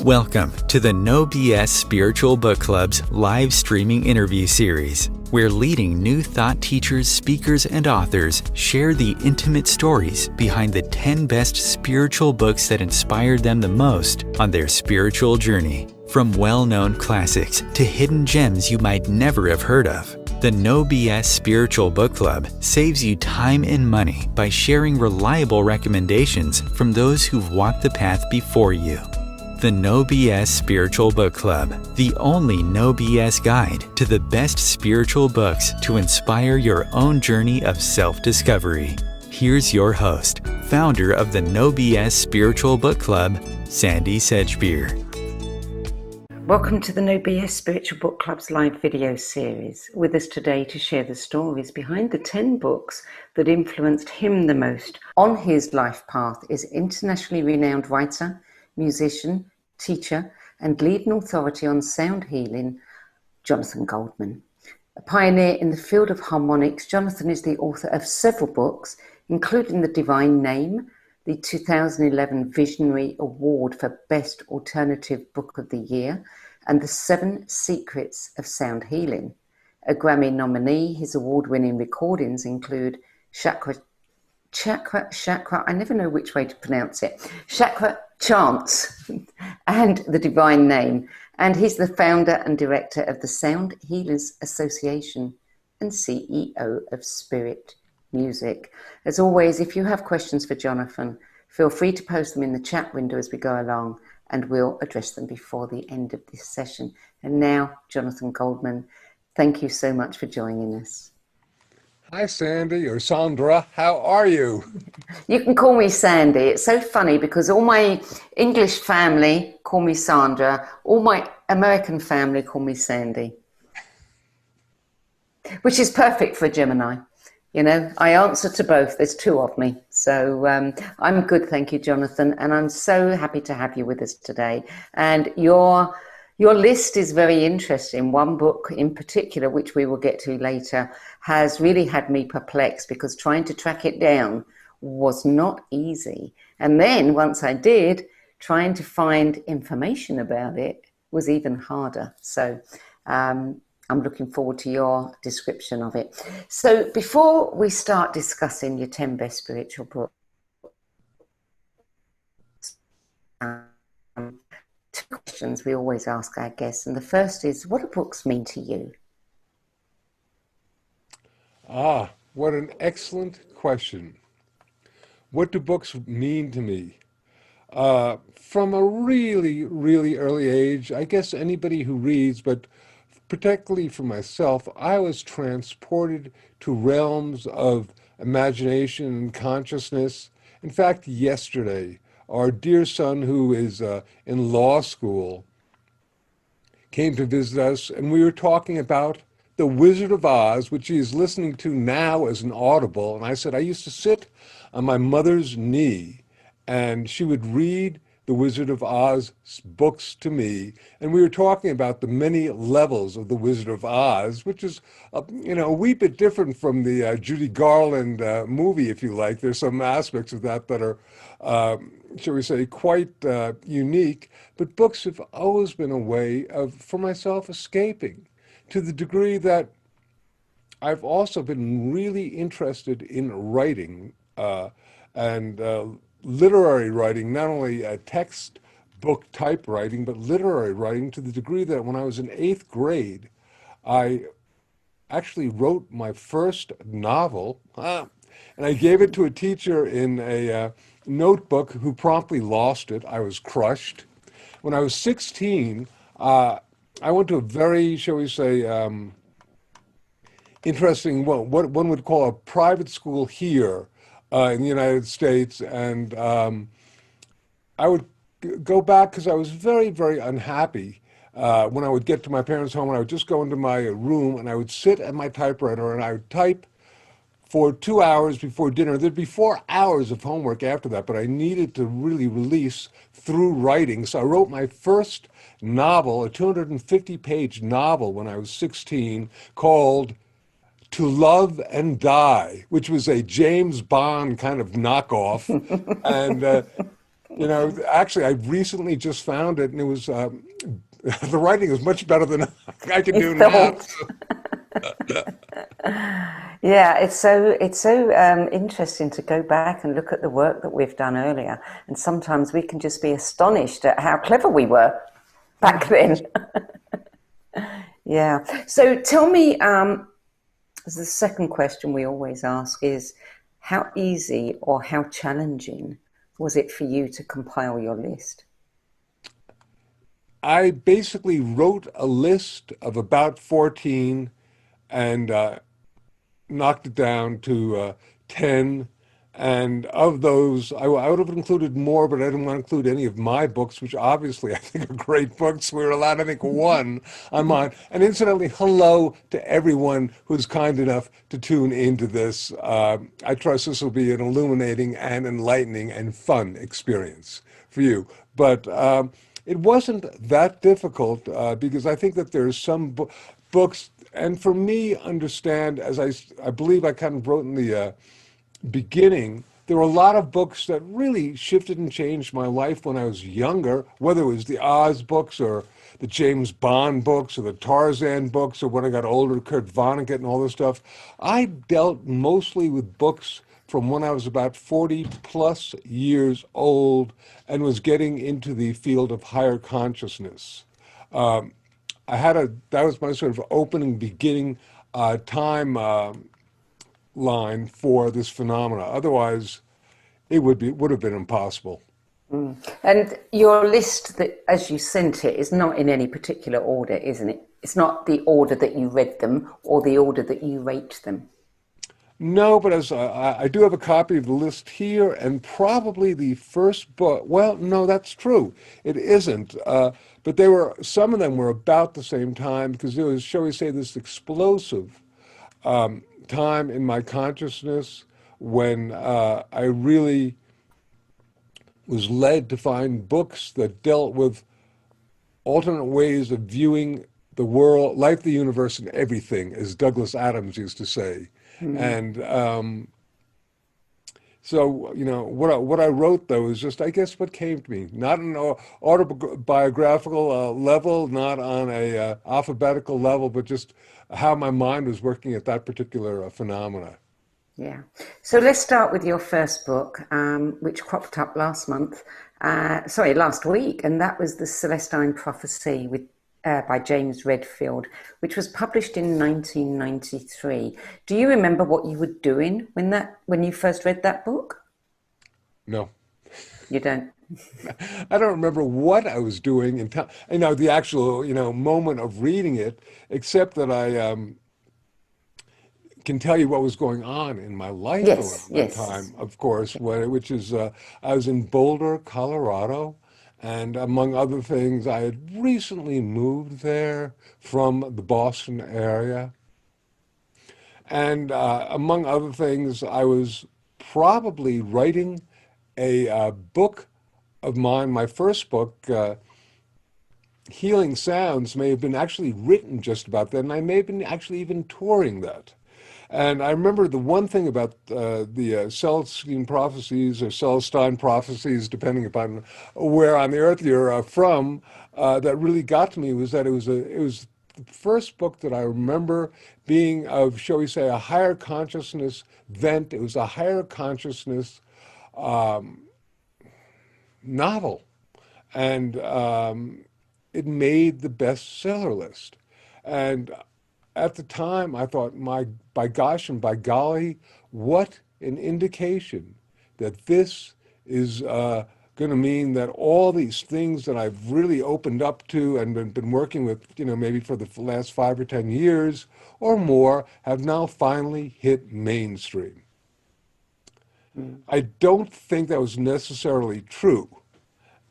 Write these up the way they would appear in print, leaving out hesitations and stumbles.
Welcome to the No BS Spiritual Book Club's live streaming interview series, where leading new thought teachers, speakers, and authors share the intimate stories behind the 10 best spiritual books that inspired them the most on their spiritual journey. From well-known classics to hidden gems you might never have heard of, the No BS Spiritual Book Club saves you time and money by sharing reliable recommendations from those who've walked the path before you. The No BS Spiritual Book Club, the only no BS guide to the best spiritual books to inspire your own journey of self-discovery. Here's your host, founder of the No BS Spiritual Book Club, Sandie Sedgbeer. Welcome to the No BS Spiritual Book Club's live video series. With us today to share the stories behind the 10 books that influenced him the most on his life path is internationally renowned writer, musician, teacher, and leading authority on sound healing, Jonathan Goldman. A pioneer in the field of harmonics, Jonathan is the author of several books, including The Divine Name, the 2011 Visionary Award for Best Alternative Book of the Year, and The 7 Secrets of Sound Healing. A Grammy nominee, his award-winning recordings include Chakra, I never know which way to pronounce it, Chakra Chants and The Divine Name. And he's the founder and director of the Sound Healers Association and CEO of Spirit Music. As always, if you have questions for Jonathan, feel free to post them in the chat window as we go along, and we'll address them before the end of this session. And now, Jonathan Goldman, thank you so much for joining us. Hi, Sandie, or Sandra. How are you? You can call me Sandie. It's so funny because all my English family call me Sandra. All my American family call me Sandie, which is perfect for a Gemini. You know, I answer to both. There's two of me. So I'm good, thank you, Jonathan. And I'm so happy to have you with us today. And your list is very interesting. One book in particular, which we will get to later, has really had me perplexed because trying to track it down was not easy. And then once I did, trying to find information about it was even harder. So I'm looking forward to your description of it. So before we start discussing your 10 best spiritual books, two questions we always ask our guests. And the first is, what do books mean to you? What an excellent question. What do books mean to me? From a really, really early age, I guess anybody who reads, but particularly for myself, I was transported to realms of imagination and consciousness. In fact, yesterday, our dear son, who is in law school, came to visit us, and we were talking about The Wizard of Oz, which he is listening to now as an audible. And I said, I used to sit on my mother's knee, and she would read The Wizard of Oz books to me. And we were talking about the many levels of The Wizard of Oz, which is, a wee bit different from the Judy Garland movie, if you like. There's some aspects of that that are, shall we say, quite unique. But books have always been a way of, for myself, escaping, to the degree that I've also been really interested in writing and literary writing, not only textbook type writing, but literary writing, to the degree that when I was in 8th grade, I actually wrote my first novel, and I gave it to a teacher in a notebook who promptly lost it. I was crushed. When I was 16, I went to a very, shall we say, interesting, what one would call a private school here in the United States. And I would go back because I was very, very unhappy when I would get to my parents' home, and I would just go into my room and I would sit at my typewriter and I would type for 2 hours before dinner. There'd be 4 hours of homework after that, but I needed to really release through writing. So I wrote my first novel, a 250-page novel when I was 16, called To Love and Die, which was a James Bond kind of knockoff. And You know, actually, I recently just found it, and it was the writing is much better than I can You do now. thought. Yeah, it's so interesting to go back and look at the work that we've done earlier, and sometimes we can just be astonished at how clever we were back then. Yeah. So tell me, the second question we always ask is, how easy or how challenging was it for you to compile your list? I basically wrote a list of about 14 and knocked it down to 10. And of those, I would have included more, but I didn't want to include any of my books, which obviously I think are great books. We were allowed, I think, one on mine. And incidentally, hello to everyone who's kind enough to tune into this. I trust this will be an illuminating and enlightening and fun experience for you. But it wasn't that difficult because I think that there's some books, and for me, understand, as I believe I kind of wrote in the beginning, there were a lot of books that really shifted and changed my life when I was younger, whether it was the Oz books or the James Bond books or the Tarzan books or when I got older, Kurt Vonnegut and all this stuff. I dealt mostly with books from when I was about 40 plus years old and was getting into the field of higher consciousness. Um, that was my sort of opening beginning time line for this phenomena. Otherwise, would have been impossible. And your list, that as you sent it, is not in any particular order, isn't it? It's not the order that you read them or the order that you rate them. No, but as I do have a copy of the list here, and probably the first book. Well, no, that's true. It isn't. But they were some of them were about the same time because there was, shall we say, this explosive time in my consciousness when I really was led to find books that dealt with alternate ways of viewing the world, life, the universe, and everything, as Douglas Adams used to say. Mm. And so, you know, what I wrote though is just, I guess, what came to me, not on an autobiographical level, not on a alphabetical level, but just how my mind was working at that particular phenomena. Yeah. So let's start with your first book, which cropped up last week, and that was The Celestine Prophecy by James Redfield, which was published in 1993. Do you remember what you were doing when you first read that book? No. You don't? I don't remember what I was doing in time, you know, the actual, you know, moment of reading it, except that I can tell you what was going on in my life Yes, around that yes. time, of course, which is I was in Boulder, Colorado, and among other things, I had recently moved there from the Boston area. And among other things, I was probably writing a book of mine, my first book, Healing Sounds, may have been actually written just about then, and I may have been actually even touring that. And I remember the one thing about the Celestine prophecies or Celestine prophecies, depending upon where on the earth you're from, that really got to me was that it was the first book that I remember being of, shall we say, a higher consciousness vent. It was a higher consciousness novel, and it made the bestseller list. And at the time, I thought, my by gosh and by golly, what an indication that this is going to mean that all these things that I've really opened up to and been working with, you know, maybe for the last 5 or 10 years or more, have now finally hit mainstream. Mm. I don't think that was necessarily true.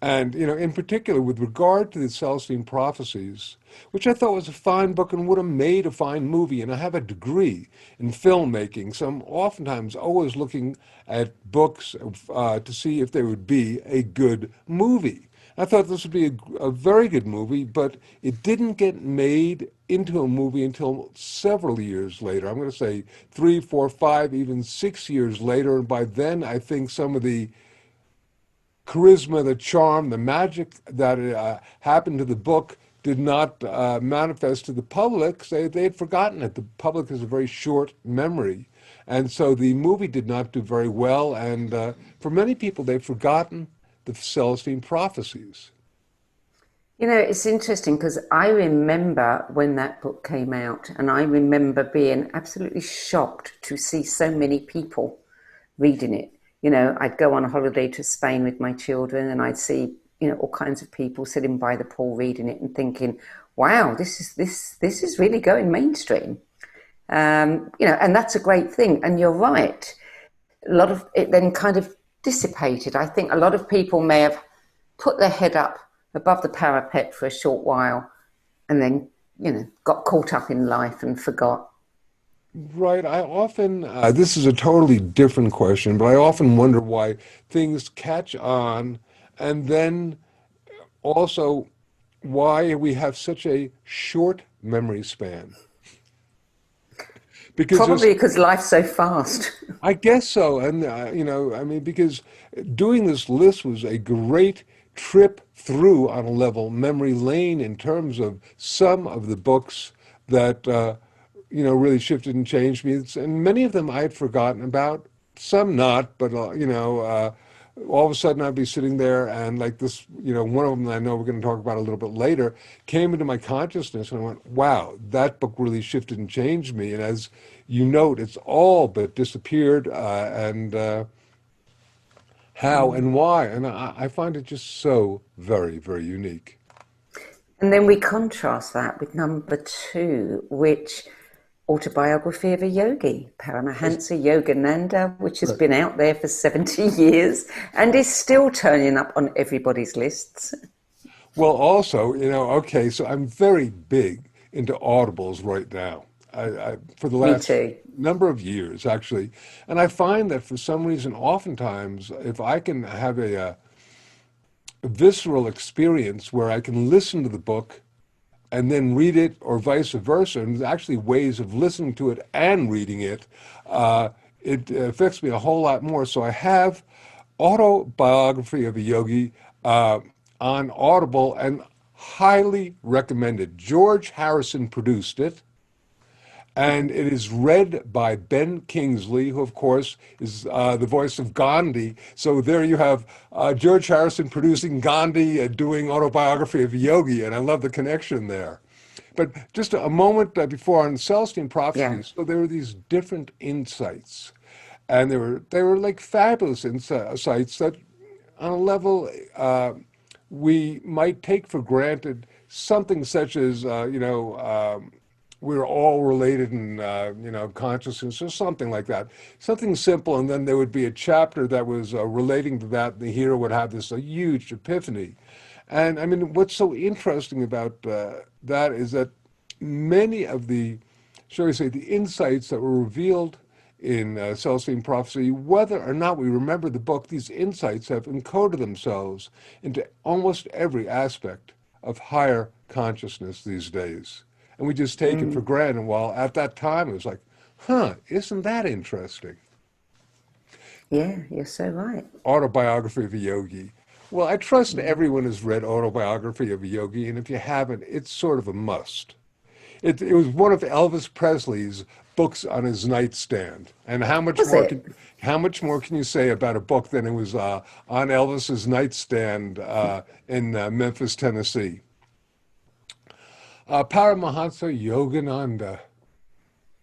And, you know, in particular, with regard to the Celestine Prophecies, which I thought was a fine book and would have made a fine movie, and I have a degree in filmmaking, so I'm oftentimes always looking at books to see if they would be a good movie. I thought this would be a very good movie, but it didn't get made into a movie until several years later. I'm going to say 3, 4, 5, even 6 years later. And by then, I think some of the charisma, the charm, the magic that happened to the book did not manifest to the public. They had forgotten it. The public has a very short memory. And so the movie did not do very well. And for many people, they've forgotten the Celestine prophecies. You know, it's interesting because I remember when that book came out, and I remember being absolutely shocked to see so many people reading it. You know, I'd go on a holiday to Spain with my children, and I'd see, you know, all kinds of people sitting by the pool reading it and thinking, "Wow, this is really going mainstream." You know, and that's a great thing. And you're right. A lot of it then kind of dissipated. I think a lot of people may have put their head up above the parapet for a short while and then, you know, got caught up in life and forgot. Right. I often, this is a totally different question, but I often wonder why things catch on and then also why we have such a short memory span. Because there's, Probably because life's so fast. I guess so. And, you know, I mean, because doing this list was a great trip through on a level memory lane in terms of some of the books that, you know, really shifted and changed me. And many of them I had forgotten about, some not, but, you know, all of a sudden I'd be sitting there and like this, you know, one of them that I know we're going to talk about a little bit later came into my consciousness and I went, wow, that book really shifted and changed me. And as you note, it's all but disappeared and how and why. And I find it just so very, very unique. And then we contrast that with number two, which Autobiography of a Yogi, Paramahansa Yogananda, which has Right. been out there for 70 years and is still turning up on everybody's lists. Well, also, you know, okay, so I'm very big into audibles right now. For the Me last too. number of years, actually, and I find that for some reason, oftentimes, if I can have a visceral experience where I can listen to the book and then read it, or vice versa, and there's actually ways of listening to it and reading it, uh, it affects me a whole lot more. So I have Autobiography of a Yogi on Audible and highly recommended. George Harrison produced it, and it is read by Ben Kingsley, who, of course, is the voice of Gandhi. So there you have George Harrison producing Gandhi, doing Autobiography of a Yogi, and I love the connection there. But just a moment before on Celestine Yeah. prophecies, so there were these different insights, and they were like fabulous insights that, on a level we might take for granted, something such as we're all related in you know, consciousness or something like that, something simple, and then there would be a chapter that was relating to that, and the hero would have this a huge epiphany. And I mean, what's so interesting about that is that many of the, shall we say, the insights that were revealed in Celestine Prophecy, whether or not we remember the book, these insights have encoded themselves into almost every aspect of higher consciousness these days. And we just take it for granted. While at that time it was like, huh, isn't that interesting? Yeah, you're so right. Autobiography of a Yogi. Well, I trust everyone has read Autobiography of a Yogi, and if you haven't, it's sort of a must. It was one of Elvis Presley's books on his nightstand. And Was it? how much more can you say about a book than it was on Elvis's nightstand in Memphis, Tennessee? Paramahansa Yogananda.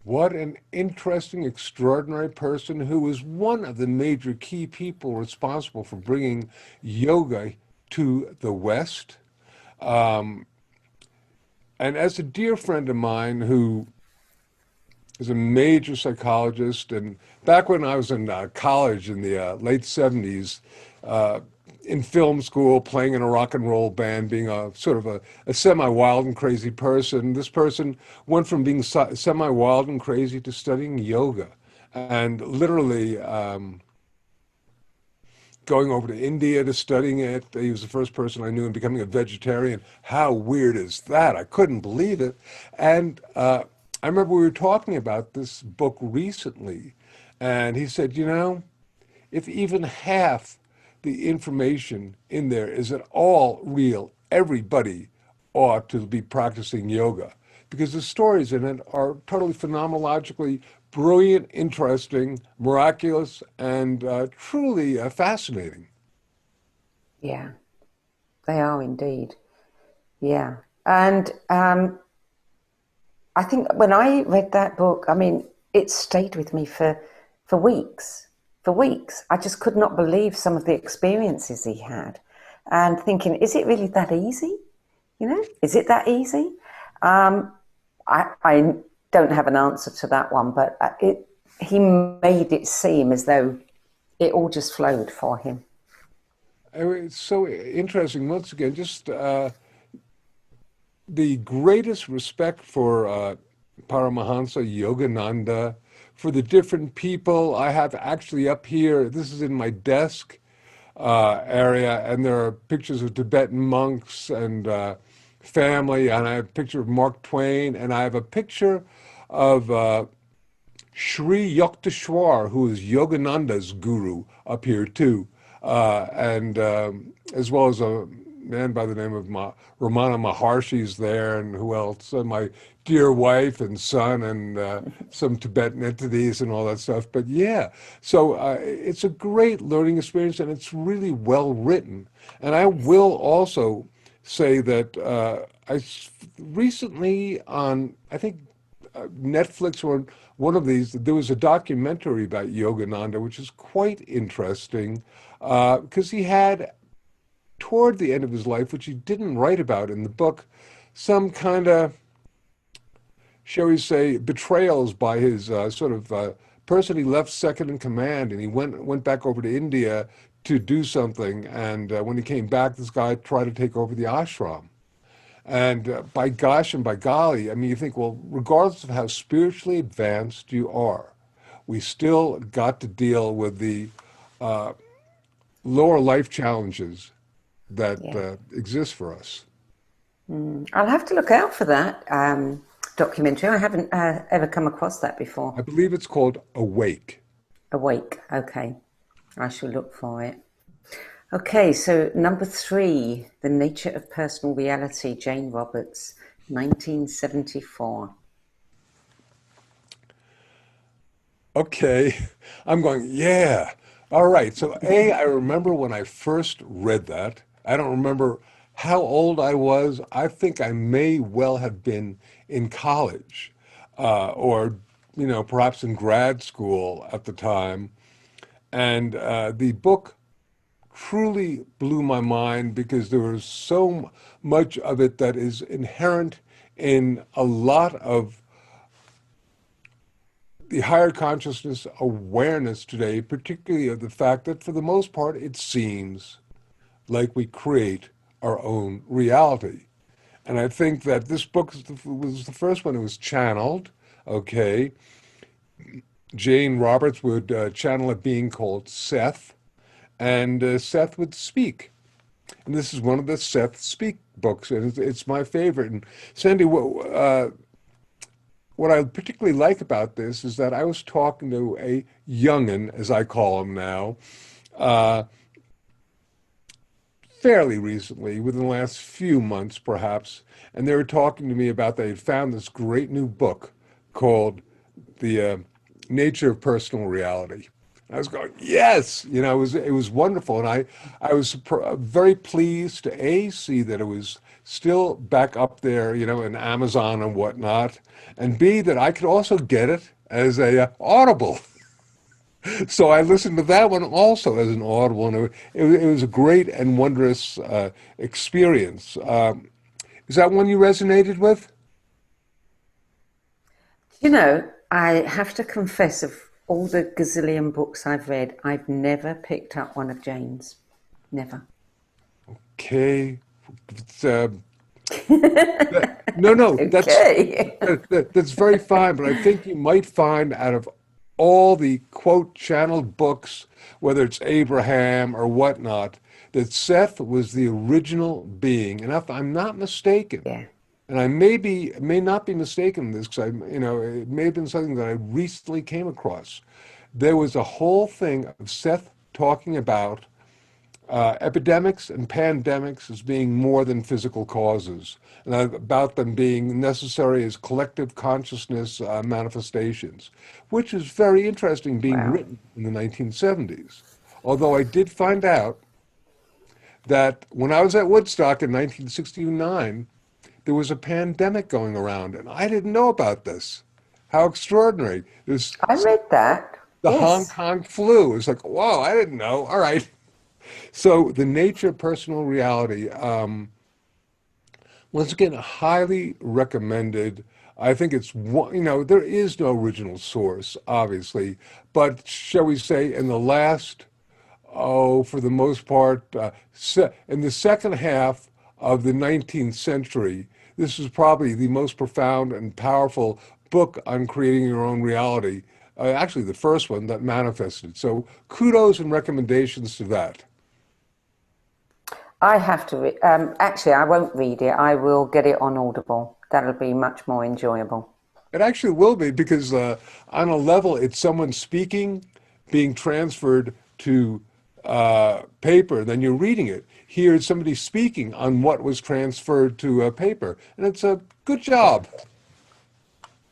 What an interesting, extraordinary person who was one of the major key people responsible for bringing yoga to the West. Um, and as a dear friend of mine who is a major psychologist, and back when I was in college in the late 70s, uh, in film school, playing in a rock and roll band, being a sort of a semi-wild and crazy person, this person went from being semi-wild and crazy to studying yoga. And literally, going over to India to studying it. He was the first person I knew in becoming a vegetarian. How weird is that? I couldn't believe it. And I remember we were talking about this book recently, and he said, you know, if even half the information in there is at all real, everybody ought to be practicing yoga because the stories in it are totally phenomenologically brilliant, interesting, miraculous, and truly fascinating. Yeah, they are indeed. Yeah. And I think when I read that book, I mean, it stayed with me for weeks. For weeks. I just could not believe some of the experiences he had. And thinking, is it really that easy? You know, is it that easy? I don't have an answer to that one, but he made it seem as though it all just flowed for him. I mean, it's so interesting. Once again, just the greatest respect for Paramahansa Yogananda, for the different people I have actually up here. This is in my desk area, and there are pictures of Tibetan monks and family, and I have a picture of Mark Twain, and I have a picture of Sri Yukteswar, who is Yogananda's guru, up here too, and as well as a man by the name of Ramana Maharshi's there, and who else? My dear wife and son, and some Tibetan entities and all that stuff. But yeah, so it's a great learning experience, and it's really well written. And I will also say that recently on, I think, Netflix or one of these, there was a documentary about Yogananda, which is quite interesting because he had, toward the end of his life, which he didn't write about in the book, some kind of, shall we say, betrayals by his person he left second in command, and he went back over to India to do something. And when he came back, this guy tried to take over the ashram. And by gosh and by golly, I mean, you think, well, regardless of how spiritually advanced you are, we still got to deal with the lower life challenges that Yeah. exist for us. I'll have to look out for that documentary. I haven't ever come across that before. I believe it's called Awake. Awake. Okay. I shall look for it. Okay, so number 3, The Nature of Personal Reality, Jane Roberts, 1974. Okay, I'm going, yeah. All right. So, I remember when I first read that. I don't remember how old I was. I think I may well have been in college or, perhaps in grad school at the time. And the book truly blew my mind because there was so much of it that is inherent in a lot of the higher consciousness awareness today, particularly of the fact that for the most part, it seems like we create our own reality. And I think that this book was the first one. It was channeled, okay. Jane Roberts would channel a being called Seth, and Seth would speak. And this is one of the Seth Speak books, and it's my favorite. And Sandie, what I particularly like about this is that I was talking to a youngin, as I call him now, uh, fairly recently, within the last few months perhaps, and they were talking to me about they had found this great new book called The Nature of Personal Reality. I was going, yes, it was wonderful, and I was very pleased to see that it was still back up there, in Amazon and whatnot, and B that I could also get it as a Audible. So I listened to that one also as an Audible, and it was a great and wondrous experience. Is that one you resonated with? I have to confess, of all the gazillion books I've read, I've never picked up one of Jane's. Never. Okay. It's, no, Okay. that's very fine. But I think you might find out of all the quote channeled books, whether it's Abraham or whatnot, that Seth was the original being. And if I'm not mistaken, Yeah. and I may not be mistaken in this because it may have been something that I recently came across. There was a whole thing of Seth talking about epidemics and pandemics as being more than physical causes, and about them being necessary as collective consciousness manifestations, which is very interesting being Wow. written in the 1970s. Although I did find out that when I was at Woodstock in 1969, there was a pandemic going around, and I didn't know about this. How extraordinary. There's I read that. the Hong Yes. Kong flu. It's like, whoa, I didn't know. All right. So the nature of personal reality, once again, highly recommended. I think it's one, there is no original source, obviously, but shall we say, in the last, for the most part, in the second half of the 19th century, this is probably the most profound and powerful book on creating your own reality. Actually, the first one that manifested. So kudos and recommendations to that. I have to actually, I won't read it. I will get it on Audible. That'll be much more enjoyable. It actually will be because on a level, it's someone speaking, being transferred to paper, then you're reading it. Here, it's somebody speaking on what was transferred to paper, and it's a good job.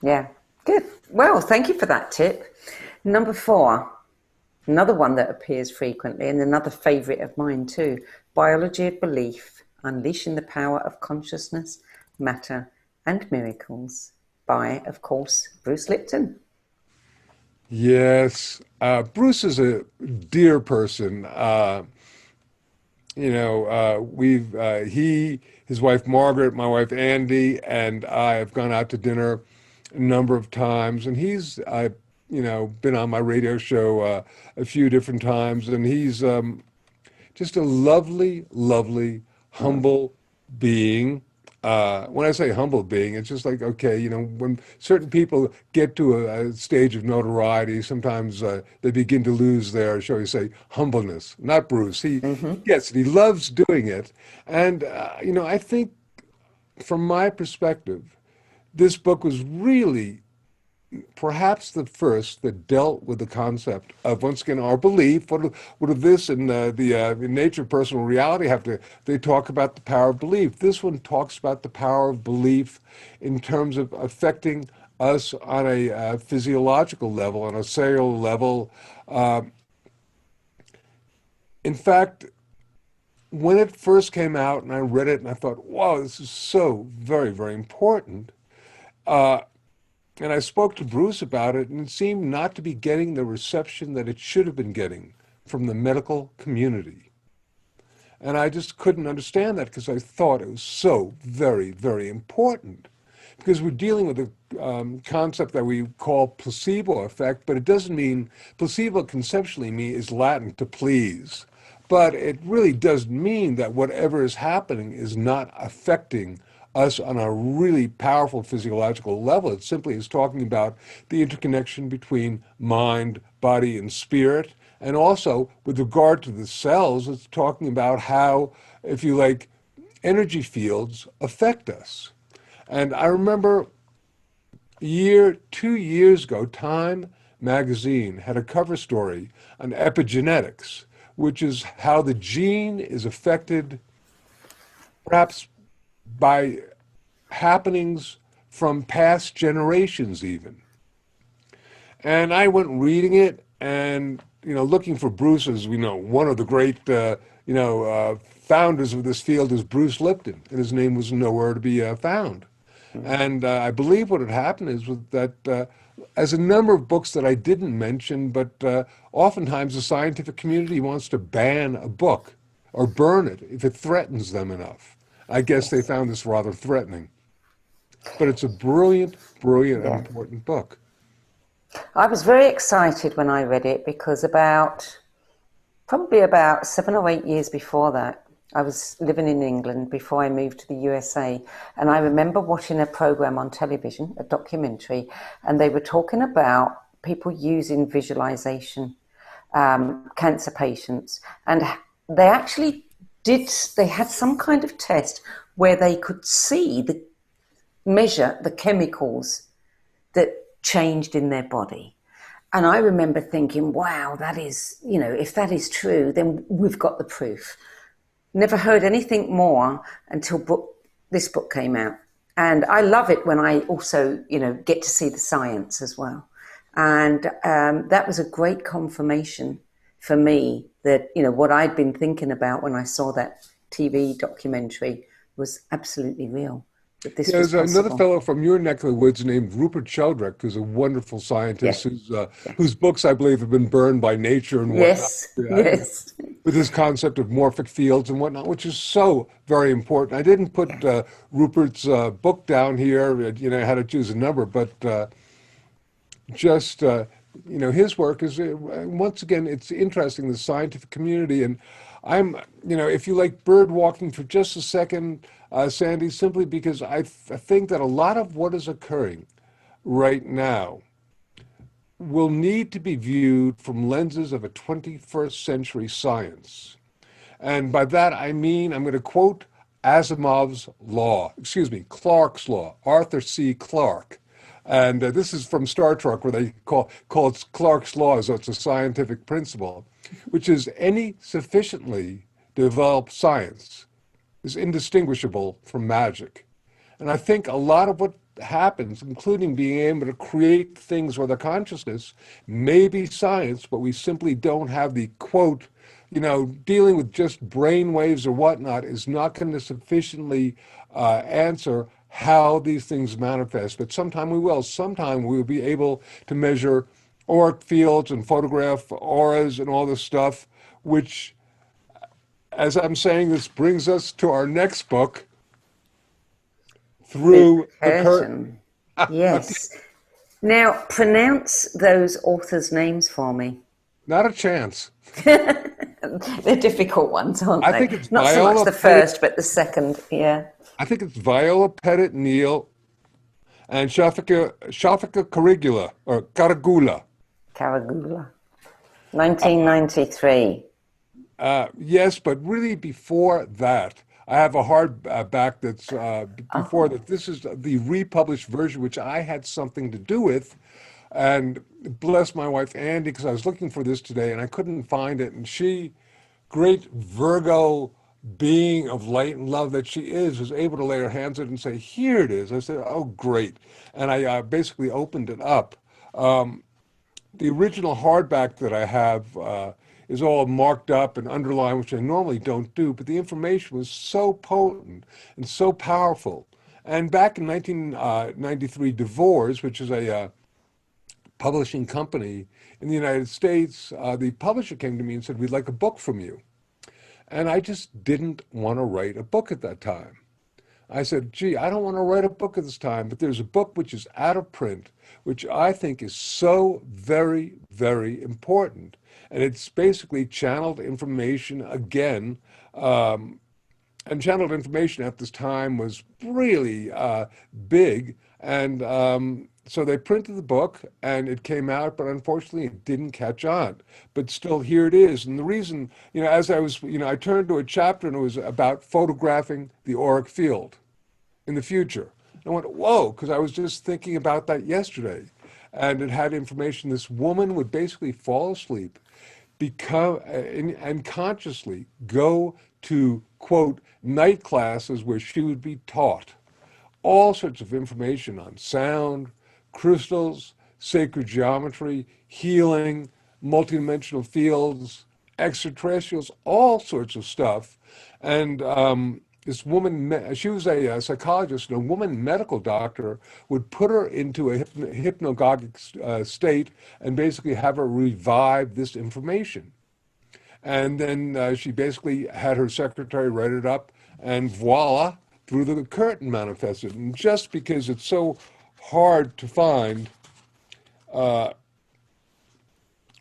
Yeah, good. Well, thank you for that tip. Number 4, another one that appears frequently and another favourite of mine too, Biology of Belief, Unleashing the Power of Consciousness, Matter and Miracles by, of course, Bruce Lipton. Yes, Bruce is a dear person. His wife Margaret, my wife Andy, and I have gone out to dinner a number of times, and he's, been on my radio show a few different times, and he's just a lovely, lovely, humble being. When I say humble being, it's just like, okay, when certain people get to a stage of notoriety, sometimes they begin to lose their, shall we say, humbleness. Not Bruce. He gets it. He loves doing it. And, I think from my perspective, this book was really perhaps the first that dealt with the concept of, once again, our belief. What do this and the nature of personal reality have to? They talk about the power of belief. This one talks about the power of belief in terms of affecting us on a physiological level, on a cellular level. In fact, when it first came out and I read it and I thought, wow, this is so very, very important. Uh, And I spoke to Bruce about it, and it seemed not to be getting the reception that it should have been getting from the medical community. And I just couldn't understand that because I thought it was so very, very important. Because we're dealing with a concept that we call placebo effect, but it doesn't mean, placebo conceptually is Latin to please. But it really does mean that whatever is happening is not affecting us on a really powerful physiological level. It simply is talking about the interconnection between mind, body, and spirit. And also, with regard to the cells, it's talking about how, if you like, energy fields affect us. And I remember 2 years ago, Time magazine had a cover story on epigenetics, which is how the gene is affected perhaps by happenings from past generations even. And I went reading it and, looking for Bruce, as we know, one of the great, founders of this field is Bruce Lipton, and his name was nowhere to be found. And I believe what had happened is that as a number of books that I didn't mention, but oftentimes the scientific community wants to ban a book or burn it if it threatens them enough. I guess they found this rather threatening. But it's a brilliant, brilliant, and Yeah. important book. I was very excited when I read it because probably about 7 or 8 years before that, I was living in England before I moved to the USA. And I remember watching a program on television, a documentary, and they were talking about people using visualization, cancer patients. And they actually they had some kind of test where they could measure the chemicals that changed in their body. And I remember thinking, wow, that is, if that is true, then we've got the proof. Never heard anything more until this book came out. And I love it when I also, get to see the science as well. And that was a great confirmation for me that, what I'd been thinking about when I saw that TV documentary was absolutely real. That this was There's another possible. fellow from your neck of the woods named Rupert Sheldrake, who's a wonderful Yeah, scientist yeah. whose books I believe have been burned by nature and whatnot. Yes, Yeah, yes. with this concept of morphic fields and whatnot, which is so very important. I didn't put Rupert's book down here. I had to choose a number, but just his work is once again, it's interesting, the scientific community. And I'm if you like bird walking for just a second, Sandie, simply because I think that a lot of what is occurring right now will need to be viewed from lenses of a 21st century science. And by that, I mean, I'm going to quote Asimov's law, excuse me, Clarke's law, Arthur C. Clarke. And this is from Star Trek, where they call it Clarke's law, so it's a scientific principle, which is any sufficiently developed science is indistinguishable from magic. And I think a lot of what happens, including being able to create things with a consciousness, may be science, but we simply don't have the quote, dealing with just brain waves or whatnot is not going to sufficiently answer how these things manifest. But sometime we will. Sometime we will be able to measure auric fields and photograph auras and all this stuff, which, as I'm saying, this brings us to our next book, The Through the Curtain. curtain. Yes. Now, pronounce those authors' names for me. Not a chance. They're difficult ones, aren't I they? think it's Not so much Viola the Pettit. first, but the second. Yeah. I think it's Viola Pettit Neal and Shafika Carigula or Caragula. Caragula. 1993. Yes, but really before that, I have a hardback that's before that. This is the republished version, which I had something to do with. And bless my wife, Andy, because I was looking for this today and I couldn't find it. And she, great Virgo being of light and love that she is, was able to lay her hands on it and say, here it is. I said, oh, great. And I basically opened it up. The original hardback that I have is all marked up and underlined, which I normally don't do, but the information was so potent and so powerful. And back in 1993, DeVore's, which is a publishing company in the United States, the publisher came to me and said, we'd like a book from you. And I just didn't want to write a book at that time. I said, gee, I don't want to write a book at this time, but there's a book which is out of print, which I think is so very, very important. And it's basically channeled information again. And channeled information at this time was really big. And so they printed the book and it came out, but unfortunately it didn't catch on. But still, here it is. And the reason, as I was, I turned to a chapter and it was about photographing the auric field in the future. And I went, whoa, because I was just thinking about that yesterday. And it had information. This woman would basically fall asleep, become and consciously go to, quote, night classes where she would be taught all sorts of information on sound, crystals, sacred geometry, healing, multidimensional fields, extraterrestrials, all sorts of stuff. And this woman, she was a psychologist, and a woman medical doctor would put her into a hypnagogic state and basically have her revive this information. And then she basically had her secretary write it up, and voila, Through the Curtain manifested. And just because it's so hard to find, wow,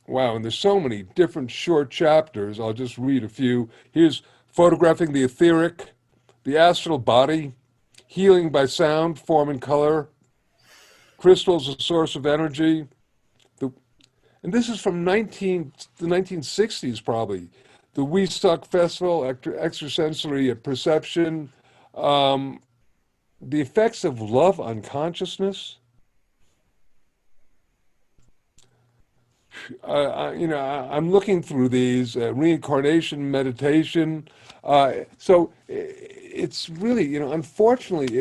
and there's so many different short chapters, I'll just read a few. Here's Photographing the Etheric, the Astral Body, Healing by Sound, Form, and Color, Crystals, a Source of Energy. And this is from the 1960s, probably. The Westock Festival, Extrasensory Perception, the Effects of Love on Consciousness, I'm looking through these reincarnation meditation. So it's really, unfortunately,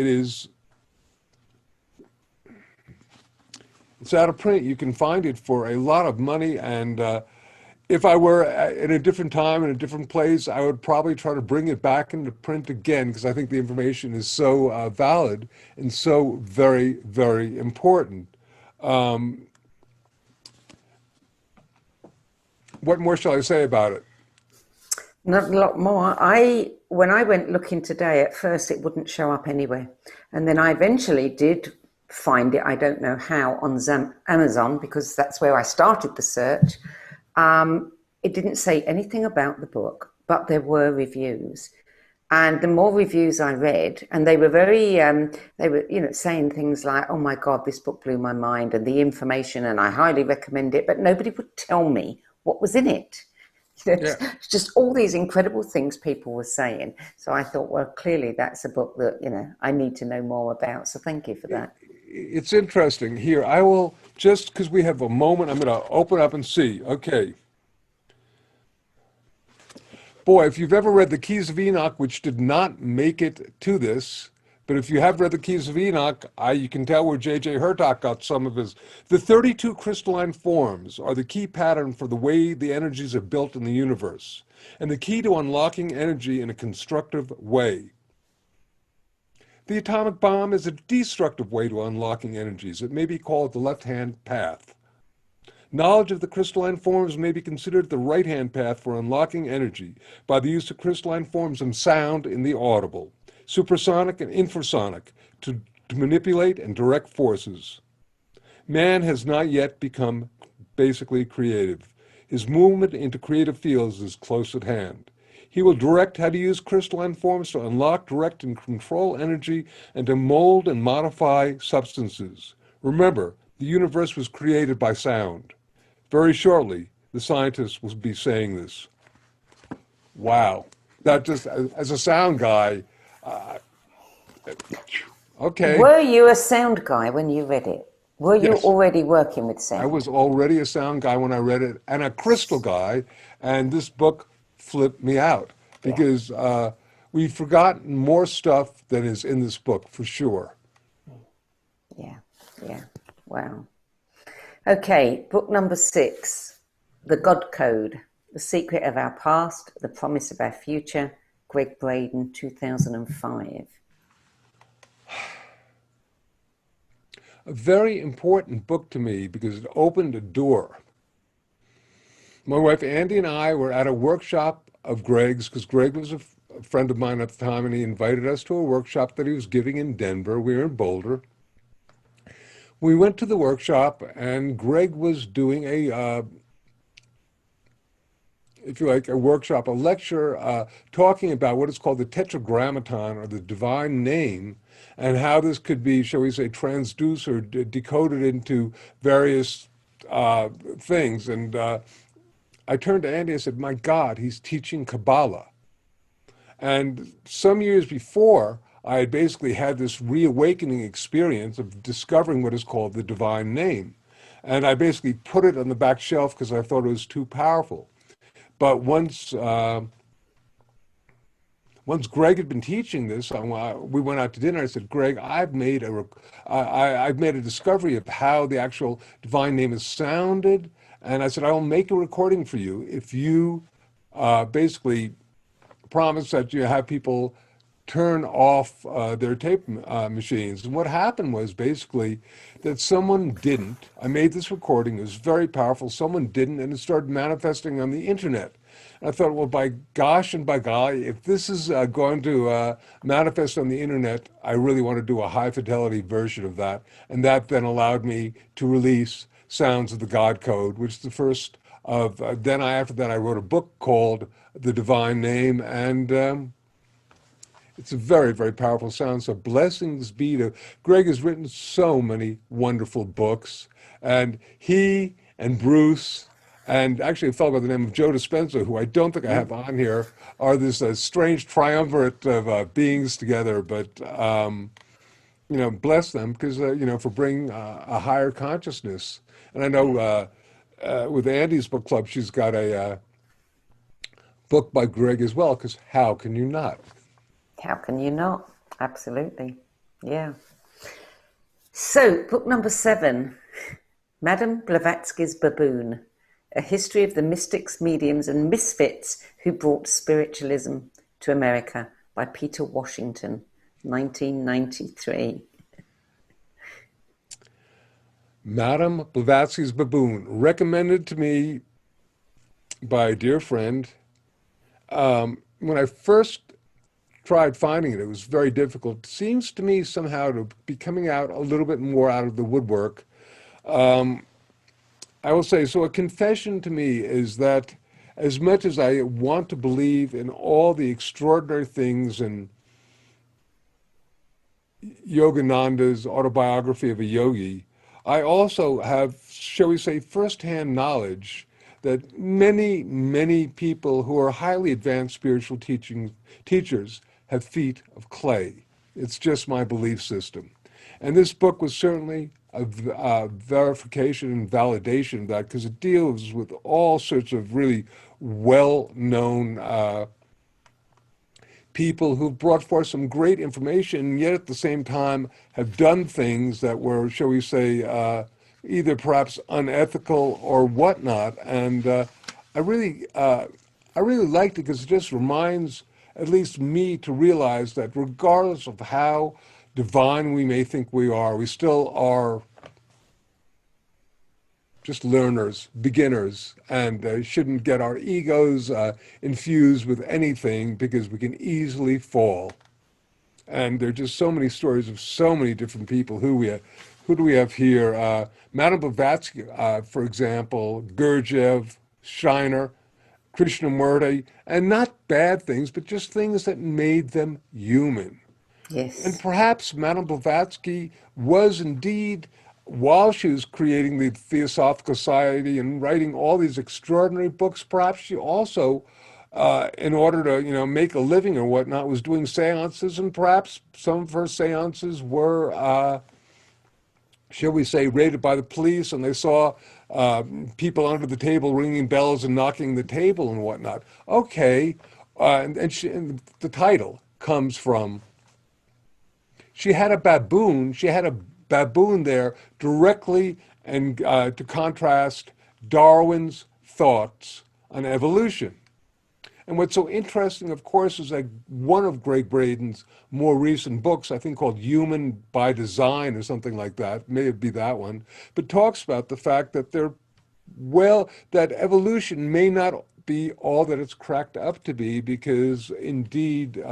it's out of print. You can find it for a lot of money, and if I were in a different time in a different place, I would probably try to bring it back into print again because I think the information is so valid and so very, very important. Um, what more shall I say about it? Not a lot more. When I went looking today, at first it wouldn't show up anywhere. And then I eventually did find it, I don't know how, on Amazon, because that's where I started the search. It didn't say anything about the book, but there were reviews. And the more reviews I read, and they were saying things like, "Oh my God, this book blew my mind," and the information, and I highly recommend it, but nobody would tell me what was in it. Yeah. It's just all these incredible things people were saying. So I thought, well, clearly that's a book that, I need to know more about. So thank you for that. It's interesting. Here, I will, just because we have a moment, I'm going to open up and see. Okay. Boy, if you've ever read The Keys of Enoch, which did not make it to this, but if you have read The Keys of Enoch, you can tell where J.J. Hurtak got some of his. The 32 crystalline forms are the key pattern for the way the energies are built in the universe, and the key to unlocking energy in a constructive way. The atomic bomb is a destructive way to unlocking energies. It may be called the left-hand path. Knowledge of the crystalline forms may be considered the right-hand path for unlocking energy by the use of crystalline forms and sound in the audible, supersonic and infrasonic, to manipulate and direct forces. Man has not yet become basically creative. His movement into creative fields is close at hand. He will direct how to use crystalline forms to unlock, direct, and control energy and to mold and modify substances. Remember, the universe was created by sound. Very shortly, the scientists will be saying this. Wow. That just, as a sound guy, okay. Were you a sound guy when you read it? Were you Yes. already working with I sound? was already a sound guy when I read it, and a crystal guy, and this book flipped me out Yeah. because we've forgotten more stuff than is in this book, for sure. Yeah. Wow. Okay, book number 6, The God Code, The Secret of Our Past, The Promise of Our Future, Greg Braden, 2005. A very important book to me because it opened a door. My wife Andy and I were at a workshop of Greg's because Greg was a friend of mine at the time, and he invited us to a workshop that he was giving in Denver. We were in Boulder. We went to the workshop, and Greg was doing if you like, a workshop, a lecture, talking about what is called the Tetragrammaton, or the divine name, and how this could be, shall we say, transduced or decoded into various things. And I turned to Andy and said, "My God, he's teaching Kabbalah." And some years before, I had basically had this reawakening experience of discovering what is called the divine name. And I basically put it on the back shelf because I thought it was too powerful. But once Greg had been teaching this, we went out to dinner. I said, "Greg, I've made a discovery of how the actual divine name is sounded." And I said, "I will make a recording for you if you basically promise that you have people turn off their tape machines." And what happened was basically that someone didn't. I made this recording. It was very powerful. Someone didn't, and it started manifesting on the internet. And I thought, well, by gosh and by golly, if this is going to manifest on the internet, I really want to do a high fidelity version of that. And that then allowed me to release Sounds of the God Code, which is the first of, after that, I wrote a book called The Divine Name, and it's a very, very powerful sound. So blessings be to Greg. Has written so many wonderful books, and he and Bruce, and actually a fellow by the name of Joe Dispenza, who I don't think I have on here, are this strange triumvirate of beings together. But bless them because for bringing a higher consciousness. And I know with Andy's book club, she's got a book by Greg as well, because how can you not? How can you not? Absolutely. Yeah. So, book number 7, Madame Blavatsky's Baboon, A History of the Mystics, Mediums and Misfits Who Brought Spiritualism to America by Peter Washington, 1993. Madame Blavatsky's Baboon, recommended to me by a dear friend. When I first tried finding it, it was very difficult. It seems to me somehow to be coming out a little bit more out of the woodwork. I will say, so a confession to me is that as much as I want to believe in all the extraordinary things in Yogananda's autobiography of a yogi, I also have, shall we say, firsthand knowledge that many, many people who are highly advanced spiritual teachers have feet of clay. It's just my belief system. And this book was certainly a verification and validation of that, because it deals with all sorts of really well-known people who've brought forth some great information, and yet at the same time have done things that were, shall we say, either perhaps unethical or whatnot. And I really liked it, because it just reminds at least me to realize that regardless of how divine we may think we are, we still are just learners, beginners, and shouldn't get our egos infused with anything, because we can easily fall. And there are just so many stories of so many different people. Who do we have here? Madame Blavatsky, for example, Gurdjieff, Shiner, Krishnamurti, and not bad things, but just things that made them human. Yes. And perhaps Madame Blavatsky was indeed, while she was creating the Theosophical Society and writing all these extraordinary books, perhaps she also, in order to make a living or whatnot, was doing seances, and perhaps some of her seances were, shall we say, raided by the police, and they saw people under the table ringing bells and knocking the table and whatnot. Okay, and the title comes from, she had a baboon there directly, and to contrast Darwin's thoughts on evolution. And what's so interesting, of course, is that one of Greg Braden's more recent books, I think called Human by Design or something like that, may be that one, but talks about the fact that that evolution may not be all that it's cracked up to be, because indeed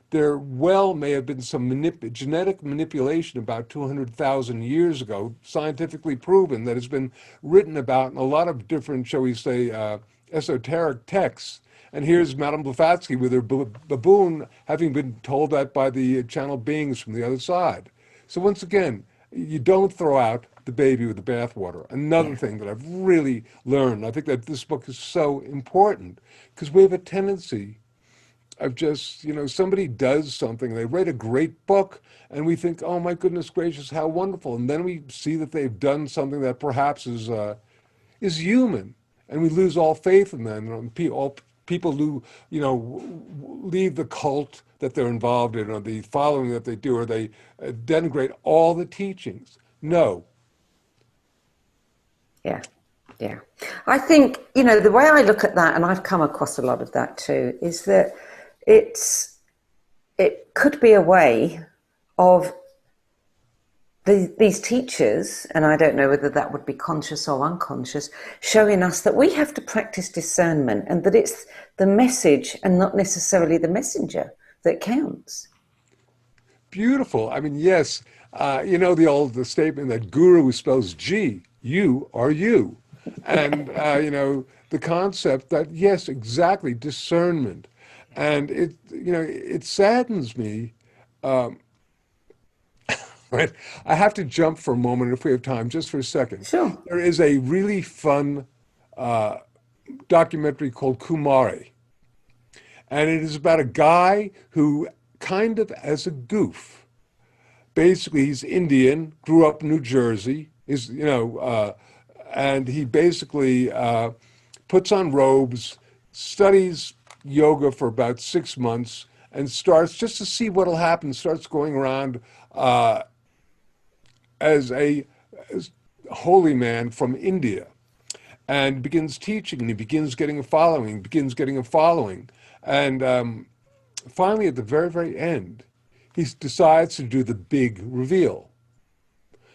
there may have been some genetic manipulation about 200,000 years ago, scientifically proven, that has been written about in a lot of different, shall we say, esoteric texts. And here's Madame Blavatsky with her baboon having been told that by the channel beings from the other side. So once again, you don't throw out the baby with the bathwater. Another thing that I've really learned, I think that this book is so important, because we have a tendency of just, somebody does something, they write a great book, and we think, oh my goodness gracious, how wonderful. And then we see that they've done something that perhaps is human, and we lose all faith in them. All people who, leave the cult that they're involved in, or the following that they do, or they denigrate all the teachings. No. Yeah. Yeah. I think, the way I look at that, and I've come across a lot of that too, is that it could be a way of these teachers, and I don't know whether that would be conscious or unconscious, showing us that we have to practice discernment, and that it's the message and not necessarily the messenger that counts. Beautiful. I mean, yes, the statement that guru spells G, you are you. And, the concept that, yes, exactly, discernment. And it saddens me. Right? I have to jump for a moment, if we have time, just for a second. Sure. There is a really fun documentary called Kumari. And it is about a guy who, kind of as a goof, basically he's Indian, grew up in New Jersey, and he basically puts on robes, studies yoga for about 6 months, and starts just to see what'll happen. Starts going around as a holy man from India, and begins teaching, and he begins getting a following, and finally, at the very, very end, he decides to do the big reveal.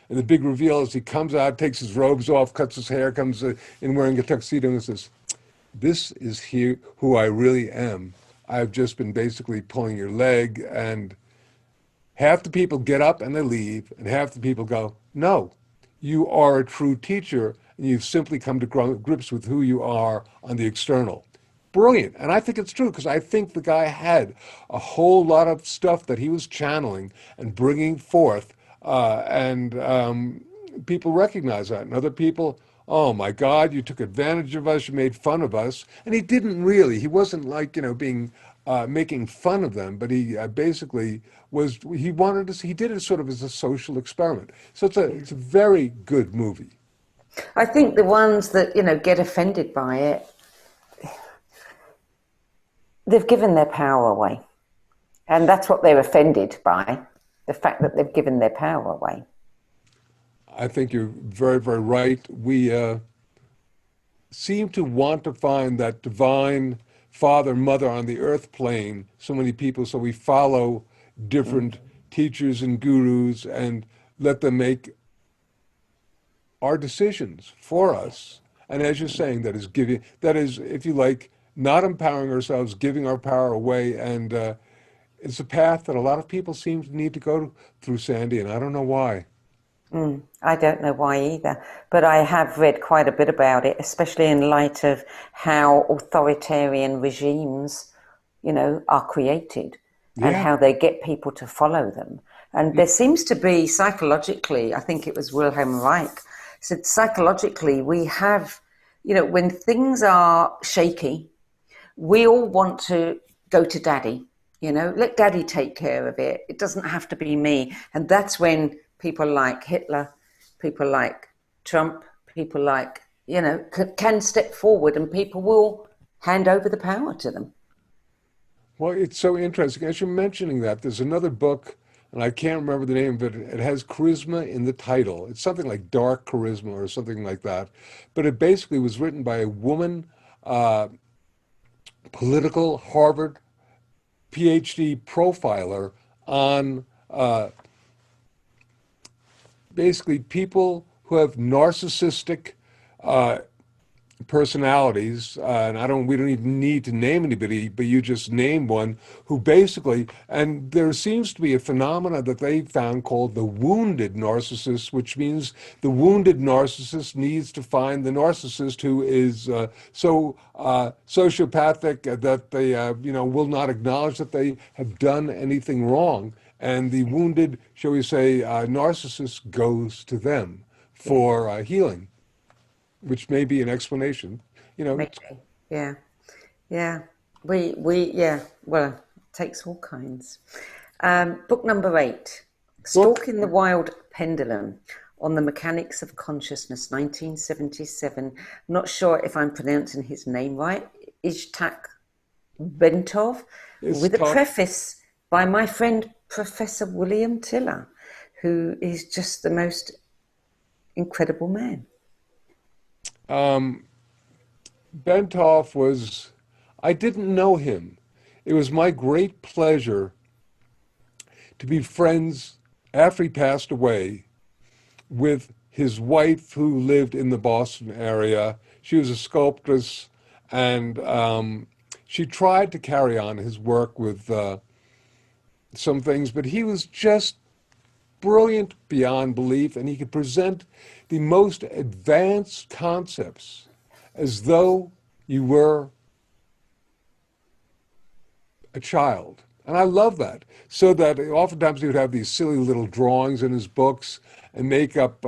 And the big reveal is he comes out, takes his robes off, cuts his hair, comes in wearing a tuxedo, and says, "This is who I really am. I've just been basically pulling your leg." And half the people get up and they leave, and half the people go, "No, you are a true teacher, and you've simply come to grips with who you are on the external." Brilliant. And I think it's true, because I think the guy had a whole lot of stuff that he was channeling and bringing forth, and people recognize that. And other people, "Oh my God, you took advantage of us, you made fun of us." And he didn't really. He wasn't like, being making fun of them, but he basically was. He wanted to. He did it sort of as a social experiment. So it's a very good movie. I think the ones that, get offended by it, they've given their power away. And that's what they're offended by, the fact that they've given their power away. I think you're very, very right. We seem to want to find that divine father, mother on the earth plane, so many people, so we follow different teachers and gurus and let them make our decisions for us. And as you're saying, that is, if you like, not empowering ourselves, giving our power away. And it's a path that a lot of people seem to need to go through, Sandie, and I don't know why. I don't know why either, but I have read quite a bit about it, especially in light of how authoritarian regimes, are created and Yeah. how they get people to follow them. And there seems to be psychologically, I think it was Wilhelm Reich, said psychologically we have, when things are shaky, we all want to go to daddy, let daddy take care of it. It doesn't have to be me. And that's when people like Hitler, people like Trump, people like, can step forward and people will hand over the power to them. Well, it's so interesting. As you're mentioning that, there's another book, and I can't remember the name of it. It has charisma in the title. It's something like Dark Charisma or something like that. But it basically was written by a woman, political Harvard PhD profiler on basically people who have narcissistic personalities, and we don't even need to name anybody, but you just name one who basically, and there seems to be a phenomena that they found called the wounded narcissist, which means the wounded narcissist needs to find the narcissist who is so sociopathic that they, will not acknowledge that they have done anything wrong. And the wounded, shall we say, narcissist goes to them for healing, which may be an explanation. Maybe. Yeah. Yeah. Yeah. Well, it takes all kinds. Book number 8, Stalking the Wild Pendulum on the Mechanics of Consciousness, 1977. Not sure if I'm pronouncing his name right. Ishtak Bentov, with a preface by my friend Professor William Tiller, who is just the most incredible man. Bentov I didn't know him. It was my great pleasure to be friends after he passed away with his wife, who lived in the Boston area. She was a sculptress, and she tried to carry on his work with some things, but he was just brilliant beyond belief, and he could present the most advanced concepts as though you were a child. And I love that. So that oftentimes he would have these silly little drawings in his books and make up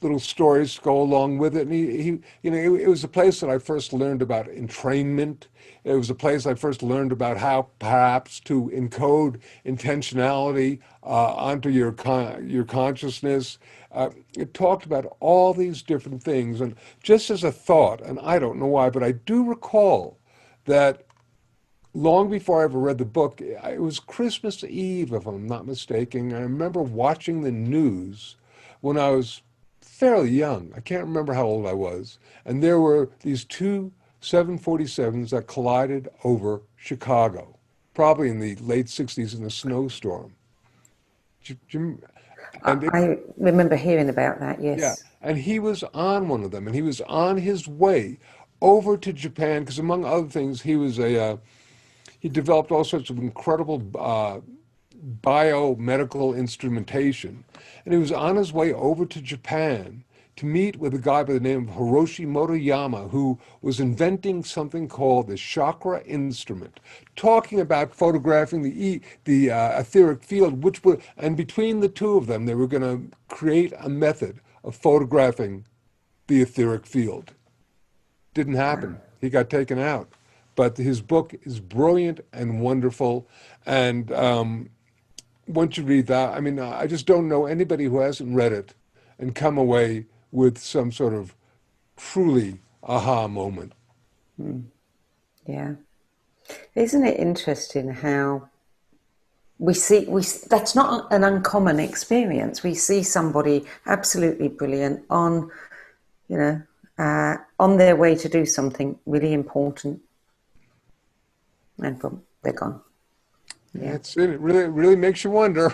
little stories to go along with it. And it was a place that I first learned about entrainment. It was a place I first learned about how perhaps to encode intentionality onto your consciousness. It talked about all these different things. And just as a thought, and I don't know why, but I do recall that long before I ever read the book, it was Christmas Eve, if I'm not mistaken. I remember watching the news when I was fairly young. I can't remember how old I was. And there were these two 747s that collided over Chicago, probably in the late 60s in a snowstorm. And it, I remember hearing about that, yeah, yes. and he was on one of them, and he was on his way over to Japan because, among other things, he developed all sorts of incredible biomedical instrumentation. And he was on his way over to Japan to meet with a guy by the name of Hiroshi Motoyama, who was inventing something called the chakra instrument, talking about photographing the etheric field, and between the two of them, they were going to create a method of photographing the etheric field. Didn't happen. He got taken out. But his book is brilliant and wonderful. And once you read that, I mean, I just don't know anybody who hasn't read it and come away with some sort of truly aha moment. Yeah. Isn't it interesting how that's not an uncommon experience. We see somebody absolutely brilliant on their way to do something really important, and boom, they're gone. Yeah. It really makes you wonder.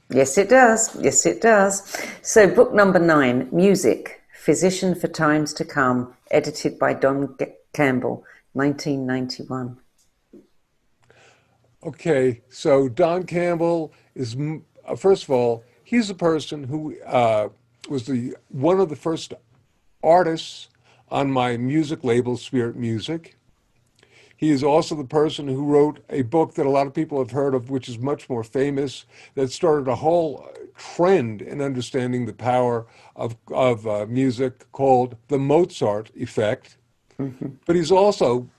Yes, it does. Yes, it does. So book number 9, Music, Physician for Times to Come, edited by Don Campbell, 1991. Okay, so Don Campbell is, first of all, he's a person who was one of the first artists on my music label, Spirit Music. He is also the person who wrote a book that a lot of people have heard of, which is much more famous, that started a whole trend in understanding the power of music called The Mozart Effect. Mm-hmm. But he's also,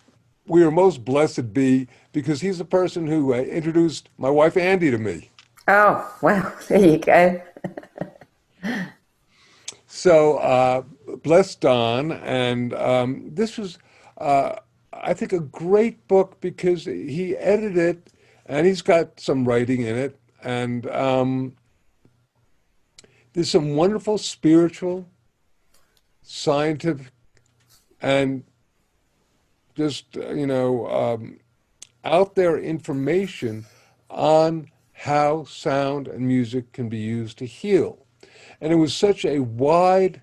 we are most blessed to be, because he's the person who introduced my wife Andy to me. Oh, well, there you go. So, bless Don. And this was, I think, a great book because he edited it and he's got some writing in it. And there's some wonderful spiritual, scientific, and just, out there information on how sound and music can be used to heal. And it was such a wide,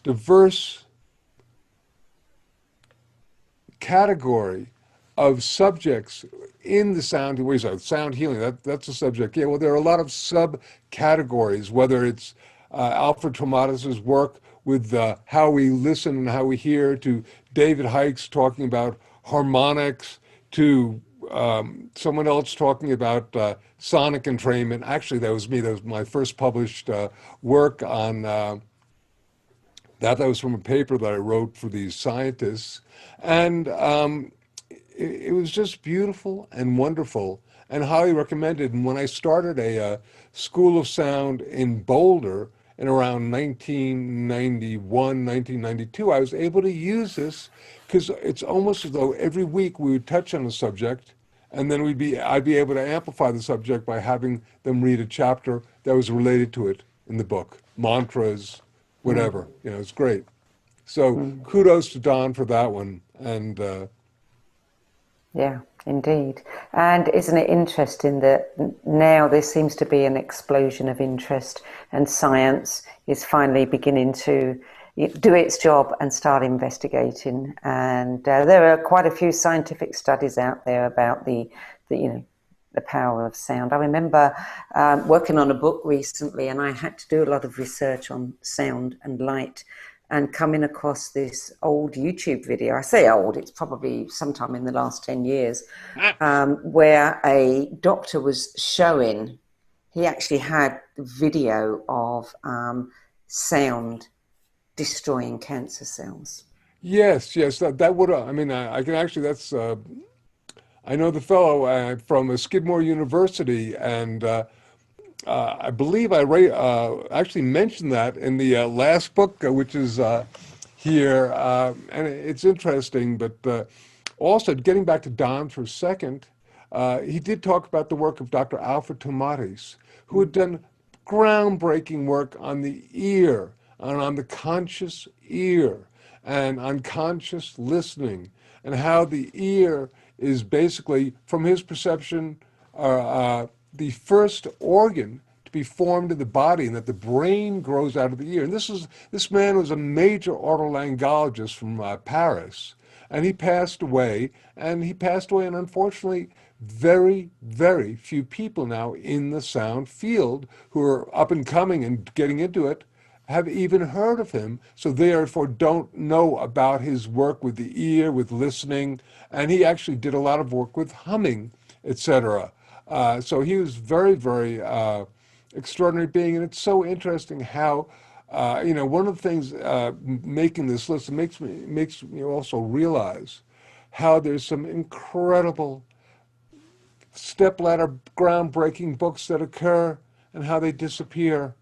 diverse category of subjects in the sound healing. That's a subject. Yeah, well, there are a lot of subcategories, whether it's Alfred Tomatis's work with how we listen and how we hear, to David Hike's talking about harmonics, to someone else talking about sonic entrainment. Actually, that was me. That was my first published work on that was from a paper that I wrote for these scientists. And it was just beautiful and wonderful and highly recommended. And when I started a School of Sound in Boulder in around 1991, 1992, I was able to use this because it's almost as though every week we would touch on a subject, and then I'd be able to amplify the subject by having them read a chapter that was related to it in the book, mantras, whatever. It's great. So kudos to Don for that one. And yeah, indeed. And isn't it interesting that now there seems to be an explosion of interest, and science is finally beginning to do its job and start investigating. And there are quite a few scientific studies out there about the power of sound. I remember working on a book recently, and I had to do a lot of research on sound and light. and coming across this old YouTube video. I say old, it's probably sometime in the last 10 years, where a doctor was showing, he actually had video of sound destroying cancer cells. Yes, yes, that would, I mean, I can actually, that's, I know the fellow from Skidmore University, and I believe actually mentioned that in the last book, which is here, and it's interesting, but also getting back to Don for a second, he did talk about the work of Dr. Alfred Tomatis, who had done groundbreaking work on the ear and on the conscious ear and unconscious listening, and how the ear is basically, from his perception, the first organ to be formed in the body, and that the brain grows out of the ear. And this man was a major otolaryngologist from Paris, and he passed away. And he passed away, and unfortunately, very, very few people now in the sound field who are up and coming and getting into it have even heard of him, so therefore don't know about his work with the ear, with listening, and he actually did a lot of work with humming, etc. So he was very, very extraordinary being, and it's so interesting how, one of the things making this list makes me also realize how there's some incredible stepladder groundbreaking books that occur and how they disappear.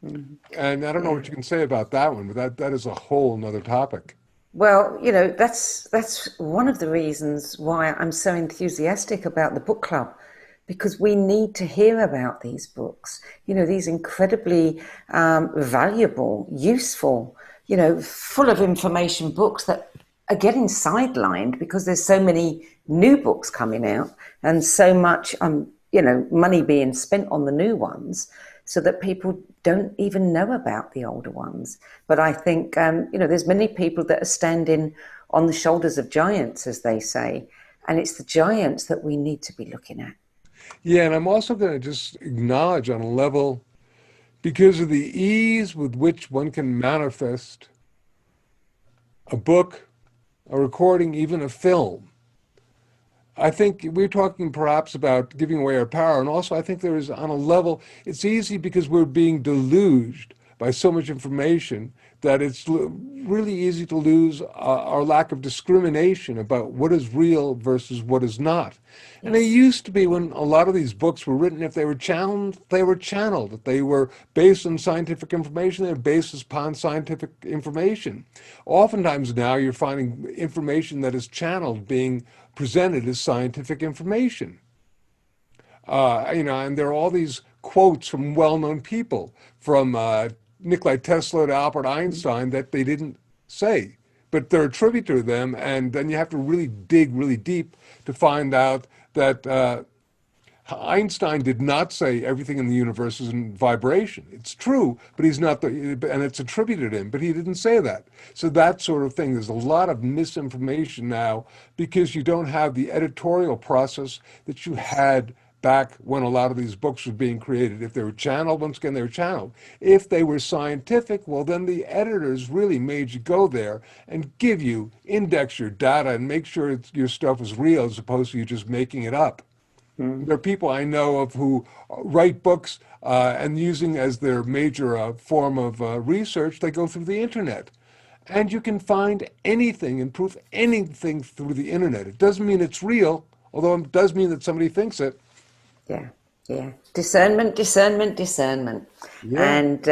And I don't know Yeah. what you can say about that one, but that is a whole nother topic. Well, that's one of the reasons why I'm so enthusiastic about the book club, because we need to hear about these books, these incredibly valuable, useful, full of information books that are getting sidelined because there's so many new books coming out and so much, money being spent on the new ones, so that people don't even know about the older ones. But I think, there's many people that are standing on the shoulders of giants, as they say, and it's the giants that we need to be looking at. Yeah, and I'm also going to just acknowledge on a level, because of the ease with which one can manifest a book, a recording, even a film. I think we're talking perhaps about giving away our power, and also I think there is, on a level, it's easy because we're being deluged by so much information that it's really easy to lose our lack of discrimination about what is real versus what is not. And it Yes. used to be, when a lot of these books were written, if they were channeled, they were channeled. If they were based on scientific information, they were based upon scientific information. Oftentimes now you're finding information that is channeled being presented as scientific information. And there are all these quotes from well-known people, from Nikola Tesla to Albert Einstein, that they didn't say, but they're attributed to them, and then you have to really dig really deep to find out that Einstein did not say everything in the universe is in vibration. It's true, but he's not and it's attributed to him, but he didn't say that. So that sort of thing, there's a lot of misinformation now because you don't have the editorial process that you had back when a lot of these books were being created. If they were channeled, once again, they were channeled. If they were scientific, well, then the editors really made you go there and index your data and make sure your stuff is real as opposed to you just making it up. There are people I know of who write books and using as their major form of research, they go through the internet. And you can find anything and prove anything through the internet. It doesn't mean it's real, although it does mean that somebody thinks it. Yeah. Discernment. Yeah. And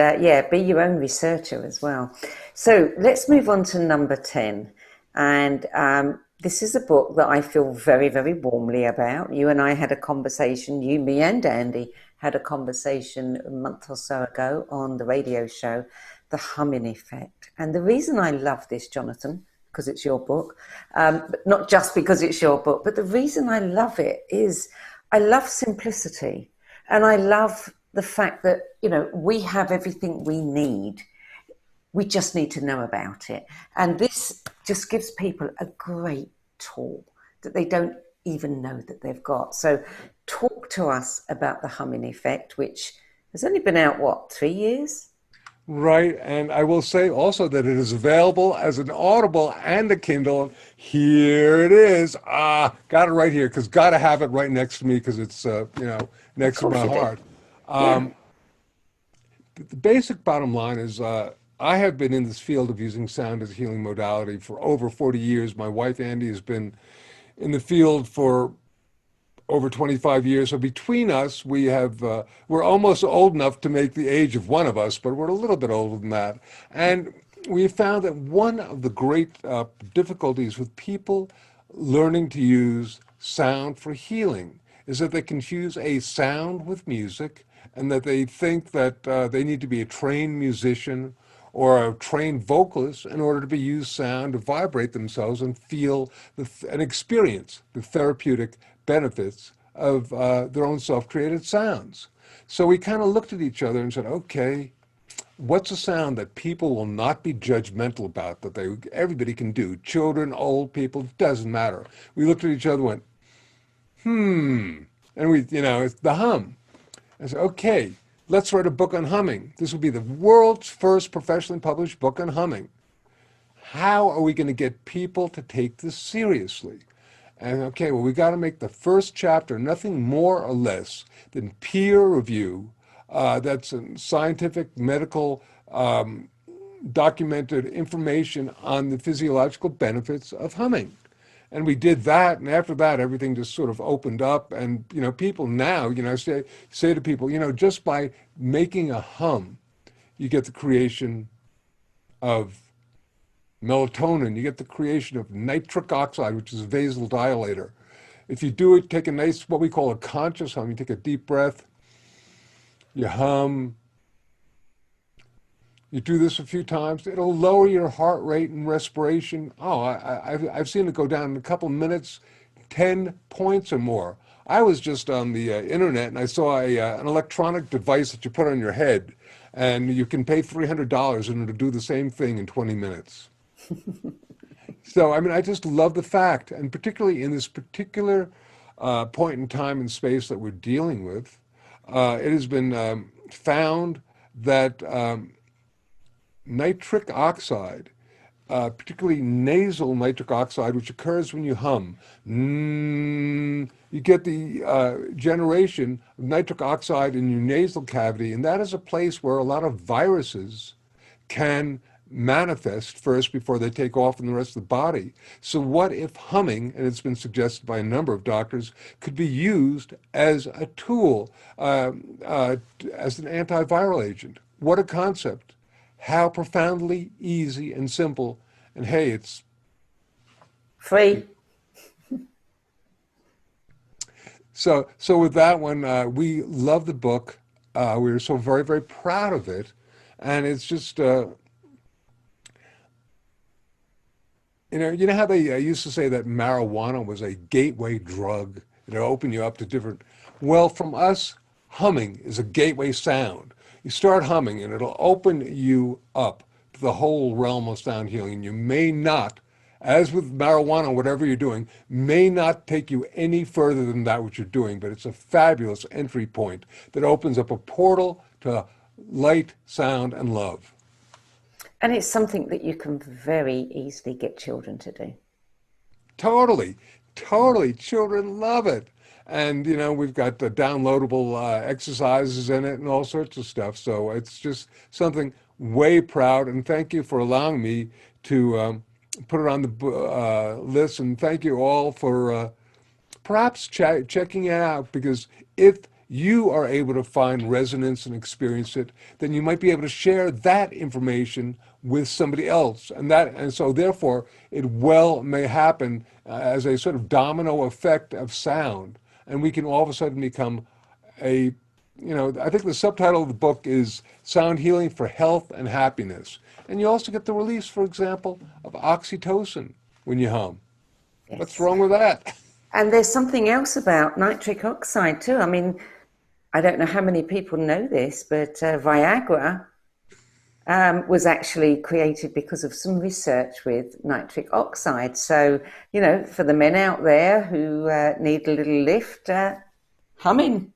be your own researcher as well. So let's move on to number 10. And this is a book that I feel very, very warmly about. You and I had a conversation, me and Andy had a conversation a month or so ago on the radio show, The Humming Effect. And the reason I love this, Jonathan, because it's your book, but not just because it's your book, but the reason I love it is I love simplicity. And I love the fact that, we have everything we need. We just need to know about it. And this just gives people a great tool that they don't even know that they've got. So talk to us about The Humming Effect, which has only been out, 3 years? Right, and I will say also that it is available as an Audible and a Kindle. Here it is. Got it right here because got to have it right next to me because it's Of next to course my you do. heart. Yeah. The basic bottom line is I have been in this field of using sound as a healing modality for over 40 years. My wife Andy has been in the field for over 25 years. So between us, we're almost old enough to make the age of one of us, but we're a little bit older than that. And we found that one of the great difficulties with people learning to use sound for healing is that they confuse a sound with music and that they think that they need to be a trained musician or a trained vocalist in order to be use sound to vibrate themselves and feel and experience the therapeutic benefits of their own self-created sounds. So we kind of looked at each other and said, okay, what's a sound that people will not be judgmental about, that everybody can do, children, old people, doesn't matter. We looked at each other and went, and it's the hum. I said, okay, let's write a book on humming. This will be the world's first professionally published book on humming. How are we going to get people to take this seriously? And okay, well, we got to make the first chapter nothing more or less than peer review. That's a scientific, medical, documented information on the physiological benefits of humming. And we did that, and after that, everything just sort of opened up. And people now, say to people, just by making a hum, you get the creation of melatonin, you get the creation of nitric oxide, which is a vasodilator. If you do it, take a nice, what we call a conscious hum, you take a deep breath, you hum, you do this a few times, it'll lower your heart rate and respiration. Oh, I've seen it go down in a couple of minutes, 10 points or more. I was just on the internet and I saw an electronic device that you put on your head and you can pay $300 and it'll do the same thing in 20 minutes. So, I mean, I just love the fact, and particularly in this particular point in time and space that we're dealing with, it has been found that nitric oxide, particularly nasal nitric oxide, which occurs when you hum, you get the generation of nitric oxide in your nasal cavity, and that is a place where a lot of viruses can manifest first before they take off in the rest of the body. So what if humming, and it's been suggested by a number of doctors, could be used as a tool, as an antiviral agent? What a concept. How profoundly easy and simple. And hey, it's Free. so with that one, we love the book. We're so very, very proud of it. And it's just you know how they used to say that marijuana was a gateway drug. It'll open you up to different. Well, from us, humming is a gateway sound. You start humming, and it'll open you up to the whole realm of sound healing. And you may not, as with marijuana, whatever you're doing, may not take you any further than that which you're doing. But it's a fabulous entry point that opens up a portal to light, sound, and love. And it's something that you can very easily get children to do. Totally, totally. Children love it. And, we've got the downloadable exercises in it and all sorts of stuff. So it's just something way proud. And thank you for allowing me to put it on the list. And thank you all for perhaps checking it out, because if you are able to find resonance and experience it, then you might be able to share that information with somebody else. And so therefore it well may happen as a sort of domino effect of sound. And we can all of a sudden become I think the subtitle of the book is Sound Healing for Health and Happiness. And you also get the release, for example, of oxytocin when you hum. Yes. What's wrong with that? And there's something else about nitric oxide too. I mean, I don't know how many people know this, but Viagra was actually created because of some research with nitric oxide. So, for the men out there who need a little lift, humming.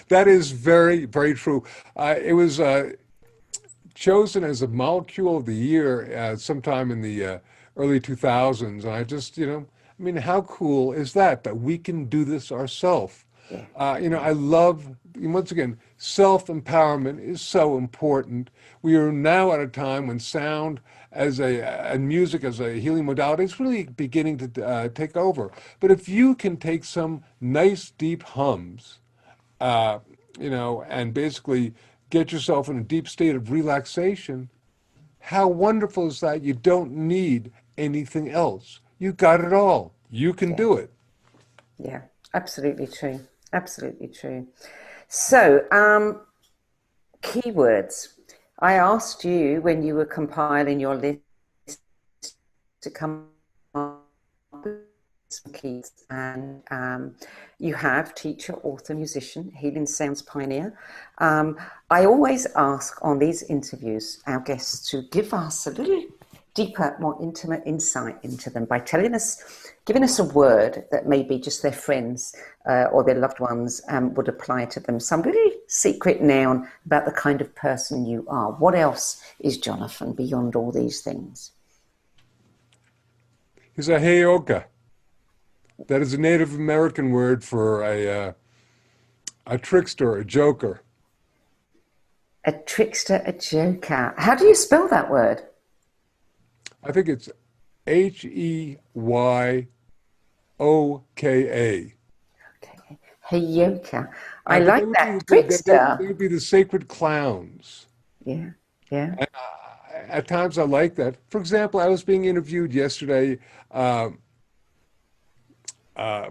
That is very, very true. It was chosen as a molecule of the year sometime in the early 2000s. And I just, I mean, how cool is that, that we can do this ourselves? Yeah, I love, once again, self-empowerment is so important. We are now at a time when sound and music as a healing modality is really beginning to take over. But if you can take some nice deep hums, uh, and basically get yourself in a deep state of relaxation, how wonderful is that? You don't need anything else. You got it all. You can yeah, do it. yeah. Absolutely true. Absolutely true. So, keywords. I asked you when you were compiling your list to come up with some keys, and you have teacher, author, musician, healing sounds pioneer. I always ask on these interviews our guests to give us a little deeper, more intimate insight into them by giving us a word that maybe just their friends or their loved ones would apply to them. Some really secret noun about the kind of person you are. What else is Jonathan beyond all these things? He's a heyoka. That is a Native American word for a trickster, a joker. A trickster, a joker. How do you spell that word? I think it's Heyoka. Okay. Heyoka. I But like that. Trickster. they would be the sacred clowns. Yeah, yeah. And at times I like that. For example, I was being interviewed yesterday uh,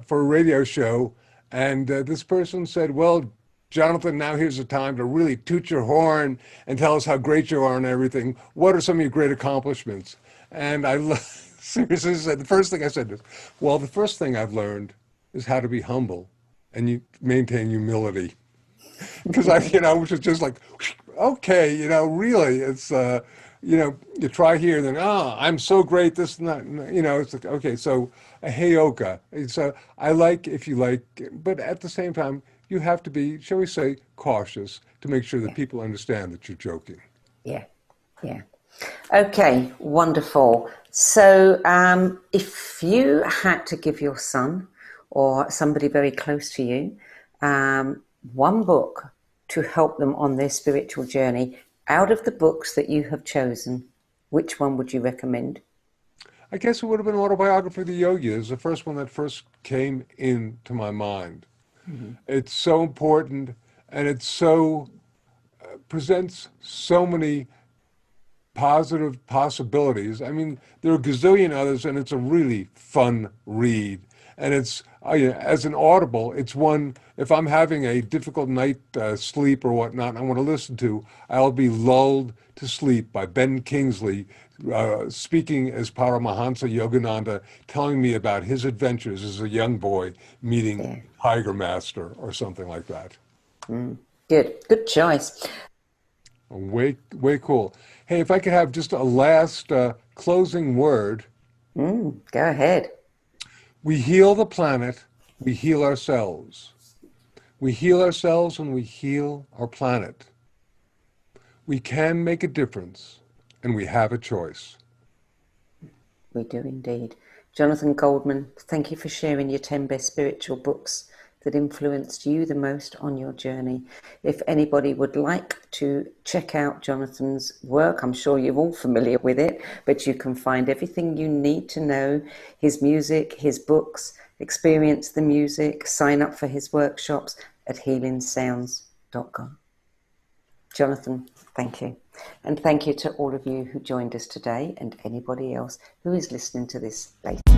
for a radio show, and this person said, "Well, Jonathan, now here's the time to really toot your horn and tell us how great you are and everything. What are some of your great accomplishments?" And seriously said, the first thing I said is, "Well, the first thing I've learned is how to be humble and you maintain humility." Because which is just like, okay, really, it's, you try here, then, I'm so great, this and that, and, it's like, okay, so a heyoka. It's I like if you like, but at the same time, you have to be, shall we say, cautious to make sure that Yeah, people understand that you're joking. yeah, yeah. Okay, wonderful. So, if you had to give your son or somebody very close to you one book to help them on their spiritual journey, out of the books that you have chosen, which one would you recommend? I guess it would have been Autobiography of the Yogi. It was the first one that first came into my mind. Mhm. It's so important, and it so presents so many positive possibilities. I mean, there are a gazillion others, and it's a really fun read. And it's, as an audible, it's one, if I'm having a difficult night sleep or whatnot, and I want to listen to, I'll be lulled to sleep by Ben Kingsley, speaking as Paramahansa Yogananda, telling me about his adventures as a young boy meeting Yeah, Tiger Master or something like that. good choice. Way, way cool. Hey, if I could have just a last closing word. Go ahead. We heal the planet, we heal ourselves. We heal ourselves and we heal our planet. We can make a difference, and we have a choice. We do indeed. Jonathan Goldman, thank you for sharing your 10 best spiritual books that influenced you the most on your journey. If anybody would like to check out Jonathan's work, I'm sure you're all familiar with it, but you can find everything you need to know, his music, his books, experience the music, sign up for his workshops at healingsounds.com. Jonathan, thank you. And thank you to all of you who joined us today and anybody else who is listening to this later.